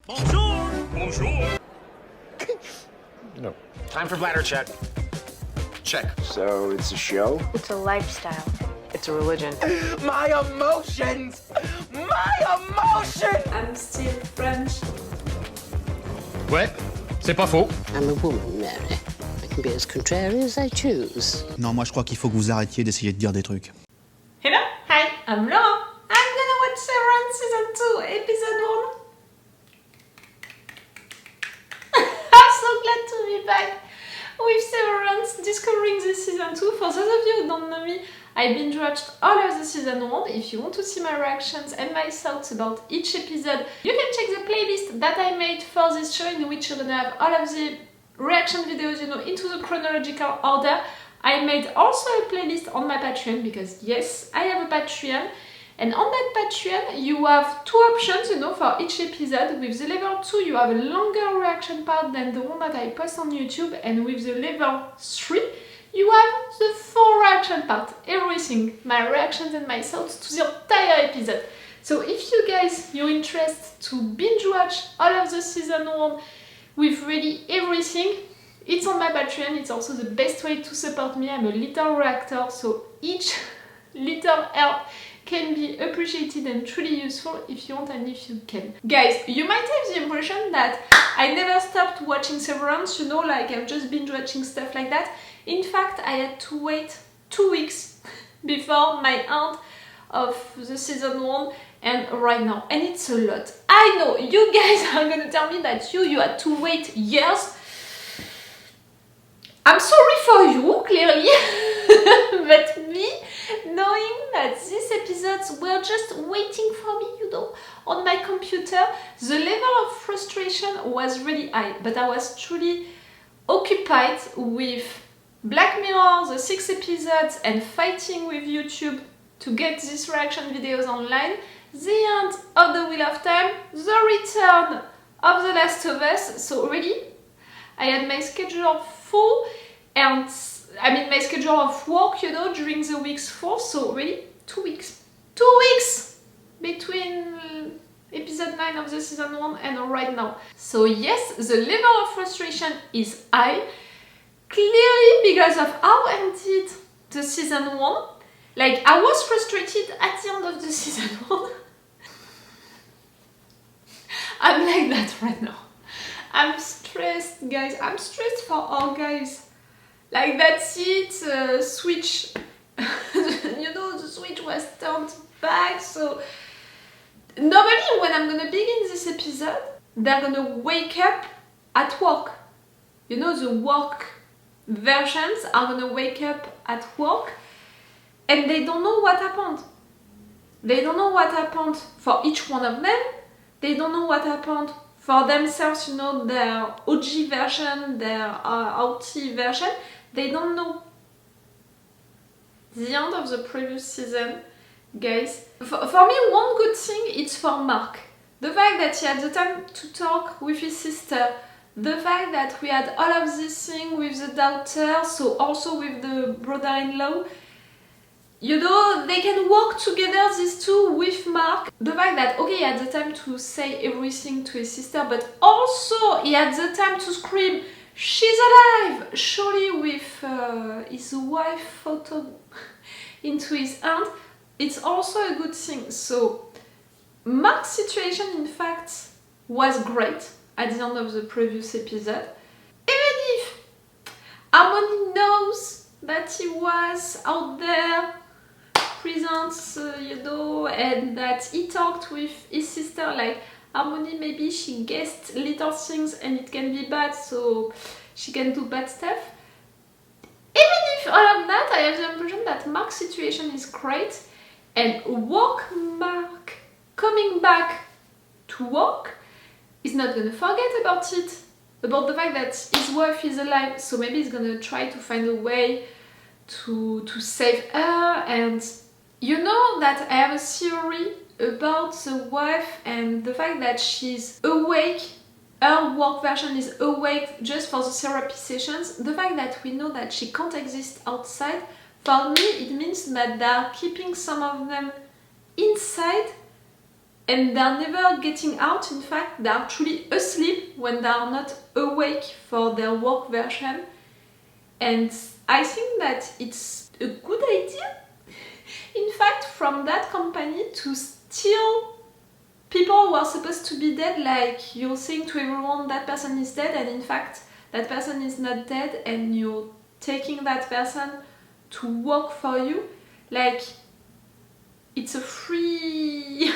Bonjour! Bonjour! No. Time for bladder check. Check. So it's a show? It's a lifestyle. It's a religion. My emotions! My emotions! I'm still French. Ouais, c'est pas faux. I'm a woman, Mary. I can be as contrary as I choose. Non, moi je crois qu'il faut que vous arrêtiez d'essayer de dire des trucs. Hello, hi, I'm Laura. I'm gonna watch Severance Season 2, Episode 1. I'm so glad to be back with Severance, discovering this Season 2. For those of you who don't know me, I binge watched all of the Season 1. If you want to see my reactions and my thoughts about each episode, you can check the playlist that I made for this show, in which you're gonna have all of the reaction videos, into the chronological order. I made also a playlist on my Patreon, because yes, I have a Patreon. And on that Patreon, you have two options, for each episode. With the level 2, you have a longer reaction part than the one that I post on YouTube. And with the level 3, you have the full reaction part. Everything. My reactions and my thoughts to the entire episode. So if you guys, you're interested to binge watch all of the Season 1 with really everything, it's on my Patreon. It's also the best way to support me. I'm a little reactor, so each little help can be appreciated and truly useful if you want and if you can. Guys, you might have the impression that I never stopped watching Severance, like I've just binge watching stuff like that. In fact, I had to wait 2 weeks before my end of the Season 1 and right now. And it's a lot. I know, you guys are gonna tell me that you had to wait years. I'm sorry for you, clearly, but me, knowing that these episodes were just waiting for me, on my computer, the level of frustration was really high, but I was truly occupied with Black Mirror, the 6 episodes, and fighting with YouTube to get these reaction videos online, the end of the Wheel of Time, the return of The Last of Us. So really, I had my schedule full, and my schedule of work, during the weeks 4, so really 2 weeks. 2 weeks between episode 9 of the Season 1 and right now. So yes, the level of frustration is high, clearly because of how ended the Season 1. Like, I was frustrated at the end of the Season 1. I'm like that right now. I'm stressed, guys. I'm stressed for all guys. Like, that's it, switch, the switch was turned back, so normally when I'm gonna begin this episode, they're gonna wake up at work. The work versions are gonna wake up at work and they don't know what happened. They don't know what happened for each one of them. They don't know what happened for themselves, their OG version, their OT version. They don't know. The end of the previous season, guys. For me, one good thing is for Mark. The fact that he had the time to talk with his sister. The fact that we had all of this thing with the daughter, so also with the brother-in-law. They can work together, these two, with Mark. The fact that, okay, he had the time to say everything to his sister, but also he had the time to scream, "She's alive!" surely with his wife photo into his hand. It's also a good thing. So Mark's situation, in fact, was great at the end of the previous episode. Even if Harmony knows that he was out there, present, and that he talked with his sister, like, Harmony, maybe she guessed little things and it can be bad, so she can do bad stuff. Even if all of that, I have the impression that Mark's situation is great, and Mark coming back to work is not gonna forget about it, about the fact that his wife is alive, so maybe he's gonna try to find a way to save her. And that I have a theory about the wife and the fact that she's awake, her work version is awake just for the therapy sessions. The fact that we know that she can't exist outside, for me it means that they are keeping some of them inside and they're never getting out. In fact, they are truly asleep when they are not awake for their work version. And I think that it's a good idea, in fact, from that company to steal people who are supposed to be dead, like you're saying to everyone that person is dead, and in fact that person is not dead, and you're taking that person to work for you. Like, it's a free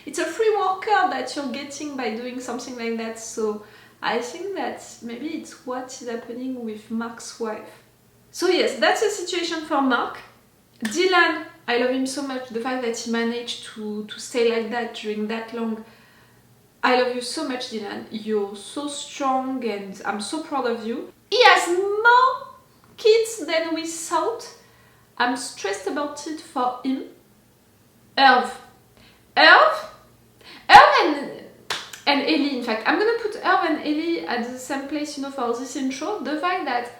it's a free worker that you're getting by doing something like that. So I think that maybe it's what is happening with Mark's wife. So yes, that's the situation for Mark. Dylan, I love him so much, the fact that he managed to stay like that during that long. I love you so much, Dylan. You're so strong and I'm so proud of you. He has more kids than we thought. I'm stressed about it for him. Irv and Ellie, in fact. I'm gonna put Irv and Ellie at the same place, you know, for this intro. The fact that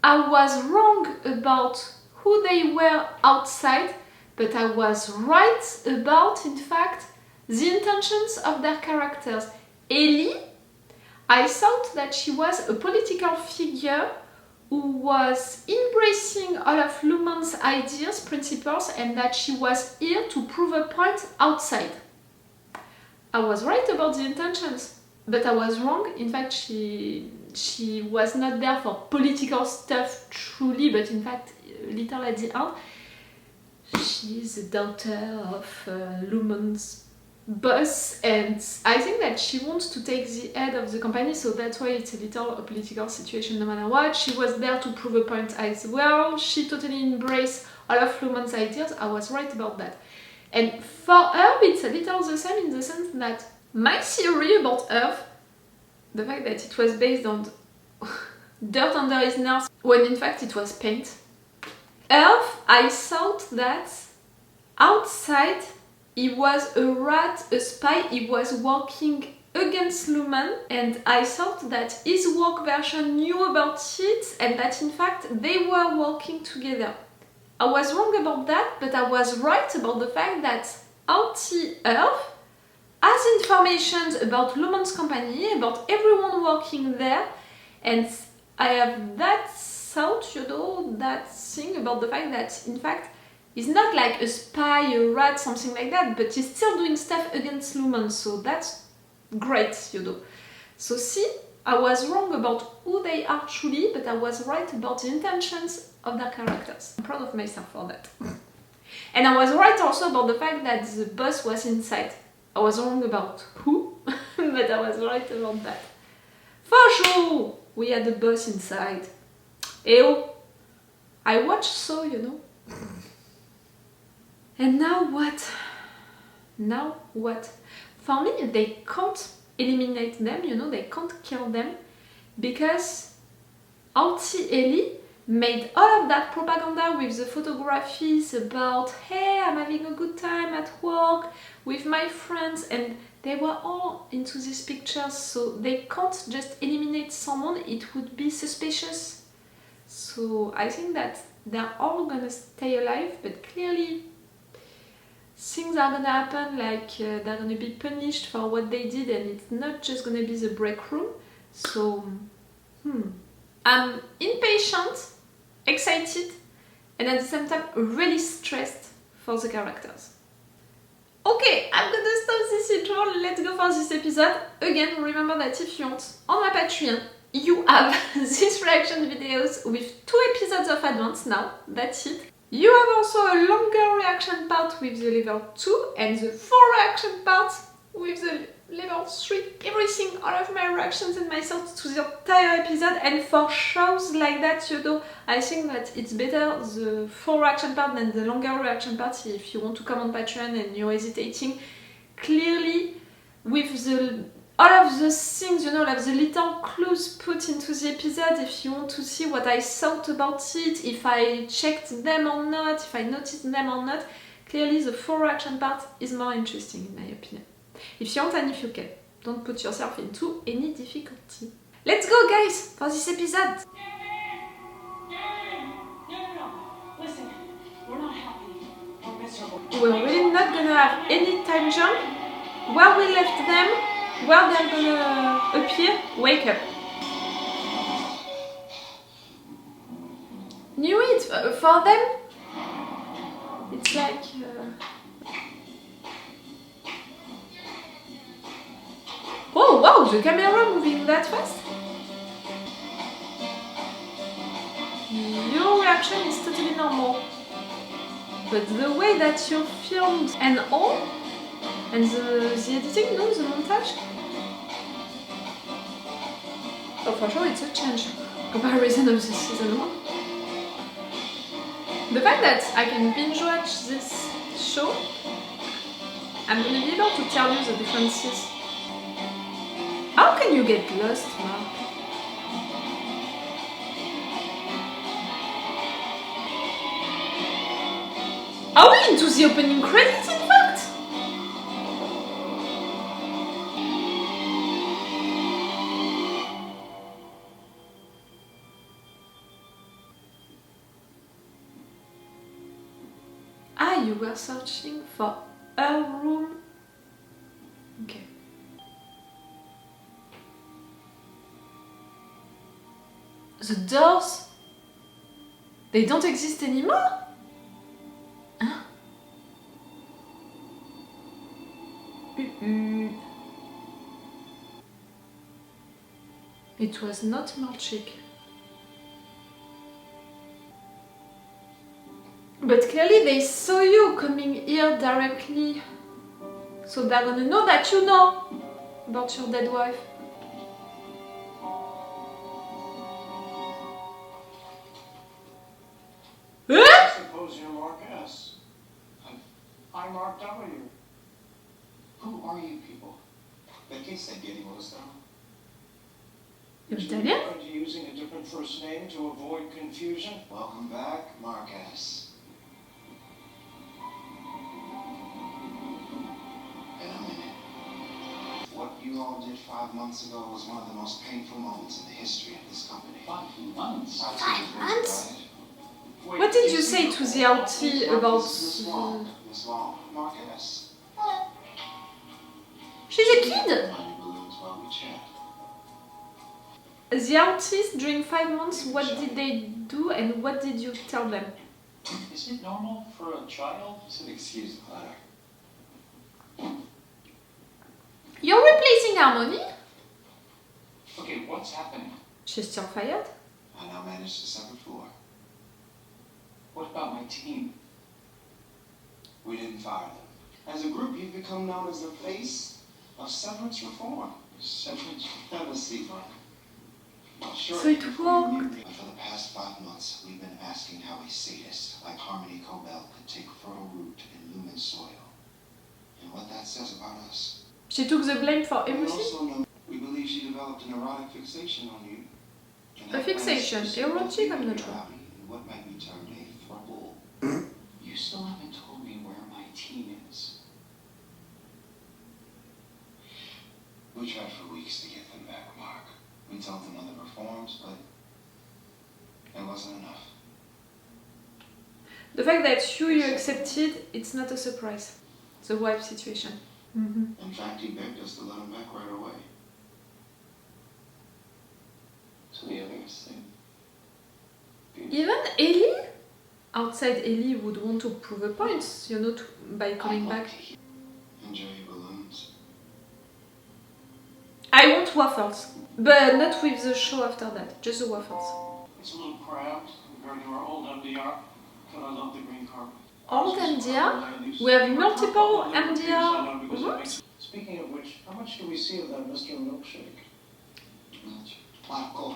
I was wrong about who they were outside, but I was right about, in fact, the intentions of their characters. Ellie, I thought that she was a political figure who was embracing all of Luhmann's ideas, principles, and that she was here to prove a point outside. I was right about the intentions, but I was wrong. In fact, she was not there for political stuff truly, but in fact, little at the end, she is the daughter of Luhmann's boss, and I think that she wants to take the head of the company, so that's why it's a little a political situation no matter what. She was there to prove a point as well. She totally embraced all of Luhmann's ideas. I was right about that. And for her, it's a little the same in the sense that my theory about Earth, the fact that it was based on dirt under his nails, when in fact it was paint. Earth, I thought that outside he was a rat, a spy, he was working against Luhmann, and I thought that his work version knew about it and that in fact they were working together. I was wrong about that, but I was right about the fact that Earth has information about Luhmann's company, about everyone working there, and I have that thought, you know, that thing about the fact that in fact he's not like a spy, a rat, something like that, but he's still doing stuff against Luhmann, so that's great, you know. So see, I was wrong about who they are truly, but I was right about the intentions of their characters. I'm proud of myself for that. And I was right also about the fact that the boss was inside. I was wrong about who, but I was right about that. For sure, we had the boss inside. Ew. I watched so, you know. And now what? Now what? For me, they can't eliminate them, you know, they can't kill them, because Auntie Ellie made all of that propaganda with the photographies about, hey, I'm having a good time at work with my friends, and they were all into these pictures, so they can't just eliminate someone, it would be suspicious. So I think that they're all gonna stay alive, but clearly things are gonna happen, like they're gonna be punished for what they did, and it's not just gonna be the break room. So I'm impatient, excited, and at the same time really stressed for the characters. Okay, I'm gonna stop this intro, let's go for this episode. Again, remember that if you want, on my Patreon, you have these reaction videos with 2 episodes of advance now, that's it. You have also a longer reaction part with the level 2 and the 4 reaction parts with the level 3. Everything, all of my reactions and my thoughts to the entire episode, and for shows like that, you know, I think that it's better the 4 reaction part than the longer reaction part if you want to come on Patreon and you're hesitating. Clearly, with the all of the things, you know, like the little clues put into the episode, if you want to see what I thought about it, if I checked them or not, if I noticed them or not, clearly the 4 reaction part is more interesting in my opinion. If you want and if you can, don't put yourself into any difficulty. Let's go guys, for this episode! No. Listen, we're not happy or miserable. We're really not gonna have any time jump. Where we left them, where they're gonna appear, wake up. Knew it, for them, it's like... Oh wow, the camera moving that fast? Your reaction is totally normal. But the way that you're filmed and all, and the editing, no, the montage? Oh, for sure it's a change. Comparison of the season 1. The fact that I can binge watch this show, I'm gonna be able to tell you the differences. How can you get lost, Mark? Are we into the opening credits, in fact? Ah, you were searching for a room. Okay. The doors? They don't exist anymore? Huh? It was not Milchick. But clearly they saw you coming here directly. So they're gonna know that you know about your dead wife. I suppose you're Mark S. I'm Mark W. Who are you people? ¿De qué está queriendo estar? You're Are Italian? you using a different first name to avoid confusion? Welcome back, Mark S. In a minute. What you all did 5 months ago was one of the most painful moments in the history of this company. 5 months? 5 months? Wait, What did you is say it- to the LT about... Miss Long, Miss Long, Mark S. She's a kid! Money balloons while we chat. The artists during 5 months, what did they do and what did you tell them? Is it normal for a child? It's an excuse, Clara. You're replacing Harmony? Okay, what's happening? She's still fired? I now manage the second floor. What about my team? We didn't fire them. As a group, you've become known as the face of severance reform. Severance? Have a seat. Well, sure. So it worked. But for the past 5 months, we've been asking how a sadist like Harmony Cobel could take fertile root in Lumen soil. And what that says about us. She took the blame for We everything? also know we believe she developed an erotic fixation on you. And A that fixation? plans to Erotic? I'm not sure. in what might be termed a throuple. You still haven't told me where my team is. We tried for weeks to get them back, Mark. We told them on the reforms, but it wasn't enough. The fact that you accepted, it's not a surprise. The wife situation. In fact, he begged us to let him back right away. So the others think. Even Ellie? Outside Ellie would want to prove a point, you know, by coming back. Enjoy your balloons. I want waffles, but not with the show after that, just the waffles. It's a little cramped compared to our old MDR, but I love the green carpet. Old MDR? We have multiple MDR rooms? Speaking of which, how much do we see of that Mr. Milchick? Marco,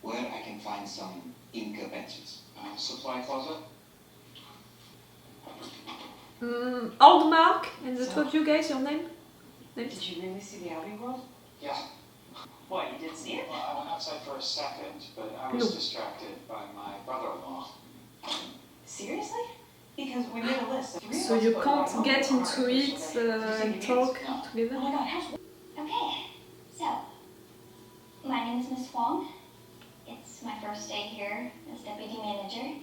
where I can find some Inca benches. Supply closet? Old Mark, and the two of you guys, your name? Names? Did you really see the outing world? Yeah. What, you did see it? Well, I went outside for a second, but I was distracted by my brother-in-law. Seriously? Because we made a list of 3 So of us, you but can't my get own into car. it Did you see and the talk kids? No. together? Oh my god, how's... Okay, so my name is Miss Wong. It's my first day here as deputy manager.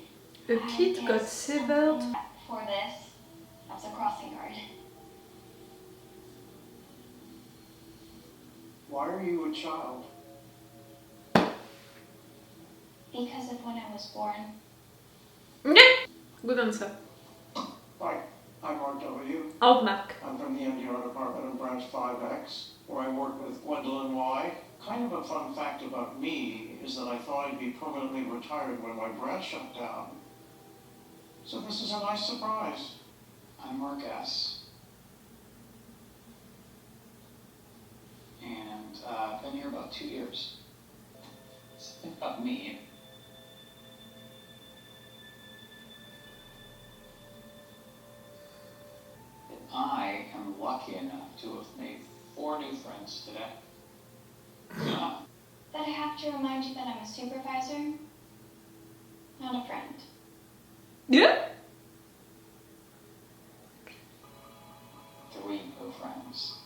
A kid got severed before this, I was a crossing guard. Why are you a child? Because of when I was born. Good answer. Hi, I'm Mark W. Old Mark. I'm from the NDR department in branch 5X, where I work with Gwendolyn Y. Kind of a fun fact about me is that I thought I'd be permanently retired when my branch shut down. So this is a nice surprise. I'm Mark S. And I've been here about 2 years. Something about me. That I am lucky enough to have made 4 new friends today. But I have to remind you that I'm a supervisor, not a friend. Yeah? 3 new friends.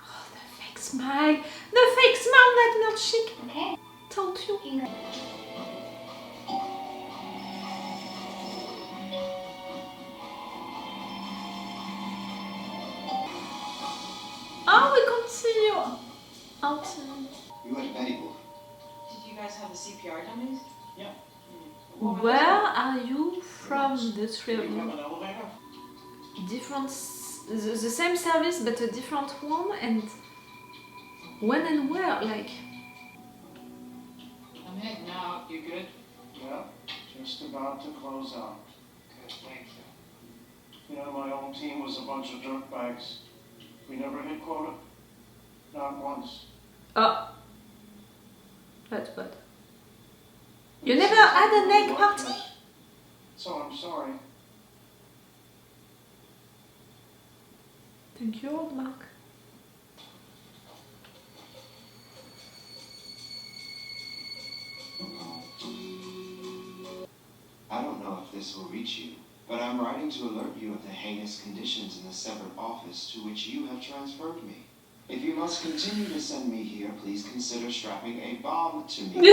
Oh, the fake smile. The fake smile that Milchick Okay? told you. Here. Oh, we can't see you. Outside. You had a Betty Boop. Did you guys have the CPR dummies? Yeah. Where are you from, the 3 Do of you have you? an elevator? Different, the same service but a different one, and when and where, like. I'm heading out. You good? Yeah, just about to close out. Good, thank you. You know, my old team was a bunch of dirtbags. We never hit quota. Not once. Oh. That's bad. You never had an egg party? So I'm sorry. Thank you, old Mark. I don't know if this will reach you, but I'm writing to alert you of the heinous conditions in the severed office to which you have transferred me. If you must continue to send me here, please consider strapping a bomb to me.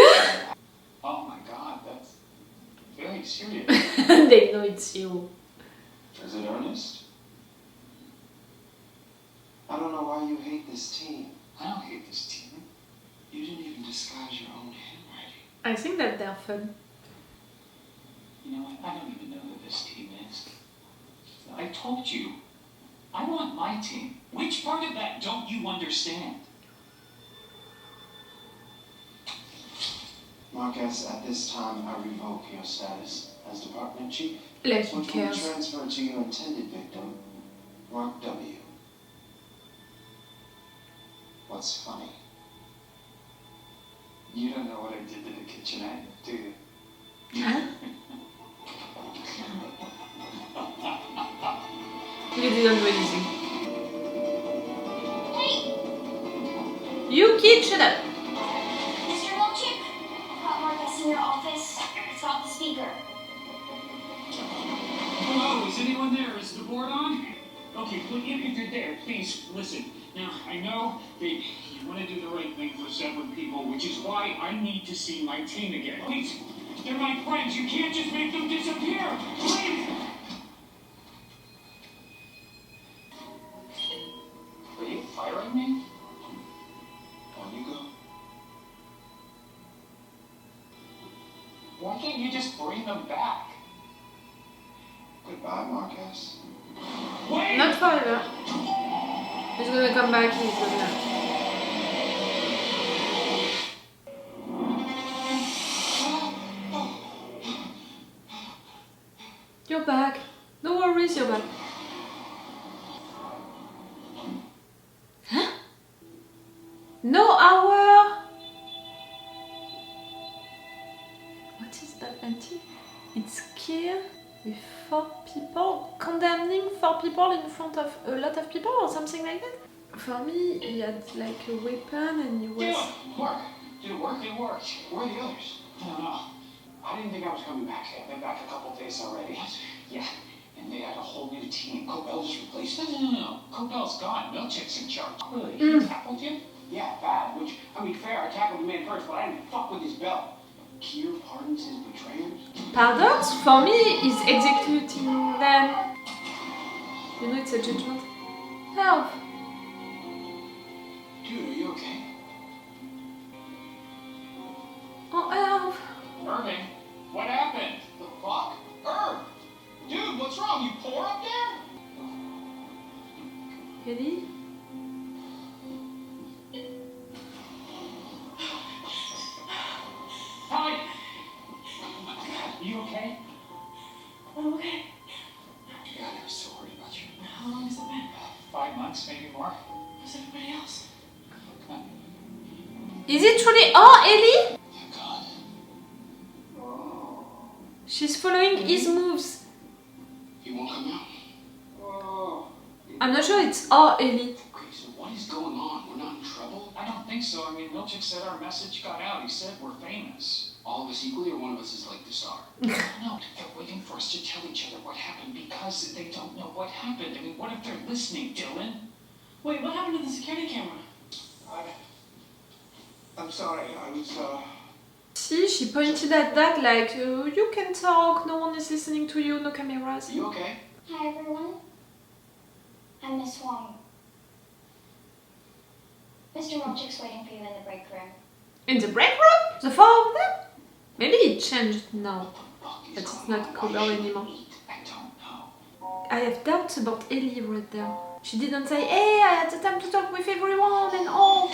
Oh my God, that's very serious. They know it's you. Is it earnest? I don't know why you hate this team. I don't hate this team. You didn't even disguise your own handwriting. I think that they're fun. You know what? I don't even know who this team is. I told you, I want my team. Which part of that don't you understand? Marcus, at this time, I revoke your status as department chief. Like he Which will be cares. transferred to your intended victim, Mark W. What's funny? You don't know what I did to the kitchenette, do you? Huh? You didn't do anything. Hey! You kid, shut up. Mr. Milchick? Got Marcus in your office. Stop the speaker. Hello, is anyone there? Is the board on? Okay, well, if you're there, please listen. Now, I know that you want to do the right thing for severed people, which is why I need to see my team again. Please, they're my friends. You can't just make them disappear. Please! Are you firing me? On you go. Why can't you just bring them back? Goodbye, Marcus. Wait! Not forever. He's gonna come back, he's gonna... You're back. No worries, you're back. Huh? No hour! What is that, Auntie? It's kill with 4 people, condemning 4 people in front of a lot of people or something like that? For me, he had like a weapon and he was... Yeah, Mark. Did it work? It worked. Where are the others? I don't know. I didn't think I was coming back. I've been back a couple days already. What? Yeah, and they had a whole new team. Cobel just replaced it? No. Cobel's gone. Milchick's in charge. Really? He tackled you? Yeah, bad. Which, I mean, fair. I tackled the man first, but I didn't fuck with his belt. Kier pardons his betrayers? Pardons? For me, is executing them. You know, it's a judgment. Help! Dude, are you okay? Oh, help! Irving, what happened? The fuck? Irv! Dude, what's wrong? You poor up there? Really? Hi! Oh my god, you okay? I'm okay. God, I was so worried about you. How long has it been? 5 months, maybe more. Where's everybody else? Is it truly Ellie? Thank God. She's following his moves. He won't come out. I'm not sure it's Ellie. Okay, so what is going on? We're not in trouble? I don't think so. I mean, Milchick said our message got out. He said we're famous. All of us equally, or one of us is like the star? No, they're waiting for us to tell each other what happened because they don't know what happened. I mean, what if they're listening, Dylan? Wait, what happened to the security camera? I'm sorry, I was, See, she pointed at that like, you can talk, no one is listening to you, no cameras. Are you okay? Hi, everyone. I'm Miss Wong. Mr. Milchick's waiting for you in the break room. In the break room? The four of them? Maybe it changed now. But it's not Cobel anymore. I don't know. I have doubts about Ellie right there. She didn't say, hey, I had the time to talk with everyone and all.